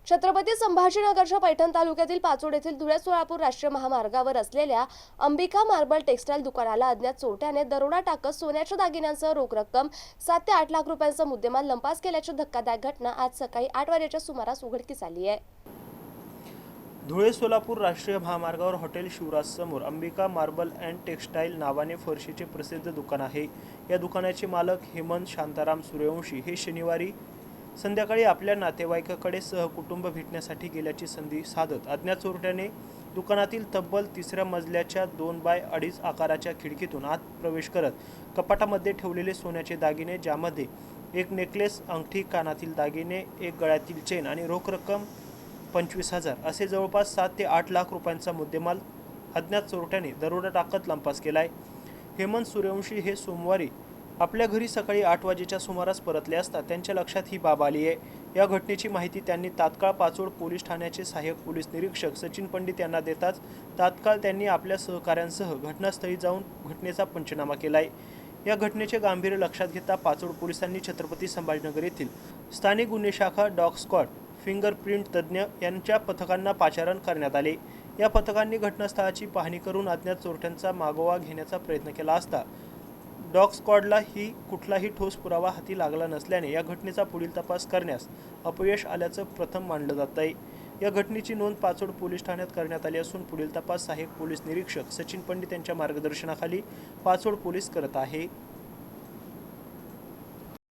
छत्रपती संभाजीनगरच्या पैठण तालुक्यातील पाचोड येथील धुळे-सोलापूर राष्ट्रीय महामार्गावर असलेल्या अंबिका मार्बल टेक्सटाईल दुकानाला अज्ञात चोरट्याने दरोडा टाकत सोन्याच्या दागिन्यांसह रोख रक्कम 7 ते 8 लाख रुपयांचा मुद्देमाल लंपास केल्याची धक्कादायक घटना आज सकाळी 8 वाजेच्या सुमारास उघडकीस आली आहे। धुळे-सोलापूर राष्ट्रीय महामार्गावर हॉटेल शिवराज समोर अंबिका मार्बल अँड टेक्सटाईल नावाने फरशीचे प्रसिद्ध दुकान आहे। या दुकानाचे मालक हेमंत शांताराम सूर्यवंशी हे शनिवारी संध्याकाळी आपल्या नातेवाईकाकडे सहकुटुंब भेटण्यासाठी गेल्याची संधी साधत अज्ञात चोरट्याने दुकानातील तब्बल 3ऱ्या मजल्याच्या 2 बाय 2.5 आकाराच्या खिडकीतून आत प्रवेश करत कपाटामध्ये ठेवलेले सोन्याचे दागिने, ज्यामध्ये एक नेकलेस, अंगठी, कानातील दागिने, एक गळ्यातील चेन आणि रोख रक्कम 25,000 असे जवळपास 7 ते 8 लाख रुपयांचा मुद्देमाल अज्ञात चोरट्याने दरोडा टाकत लंपास केलाय। हेमंत सूर्यवंशी हे सोमवारी आपल्या घरी सकाळी 8 वाजेच्या सुमारास परतले असता त्यांच्या लक्षात ही बाब आली आहे। या घटनेची माहिती त्यांनी तात्काळ पाचोड पोलीस ठाण्याचे सहाय्यक पोलीस निरीक्षक सचिन पंडित यांना देताच तात्काळ त्यांनी आपल्या सहकाऱ्यांसह घटनास्थळी जाऊन घटनेचा पंचनामा केलाय। या घटनेचे गांभीर्य लक्षात घेता पाचोड पोलिसांनी छत्रपती संभाजीनगर येथील स्थानिक गुन्हे शाखा, डॉग स्क्वॉड, फिंगरप्रिंट तज्ज्ञ यांच्या पथकांना पाचारण करण्यात आले। या पथकांनी घटनास्थळाची पाहणी करून अज्ञात चोरट्यांचा मागोवा घेण्याचा प्रयत्न केला असता डॉग स्क्वॉडला कुठलाही ठोस पुरावा हाती लागला नसल्याने या घटनेचा पुढील तपास करण्यास अपयश आल्याचं प्रथम मानलं जात आहे। या घटनेची नोंद पाचोड पोलीस ठाण्यात करण्यात आली असून पुढील तपास सहाय्यक पोलीस निरीक्षक सचिन पंडित यांच्या मार्गदर्शनाखाली पाचोड पोलीस करत आहे।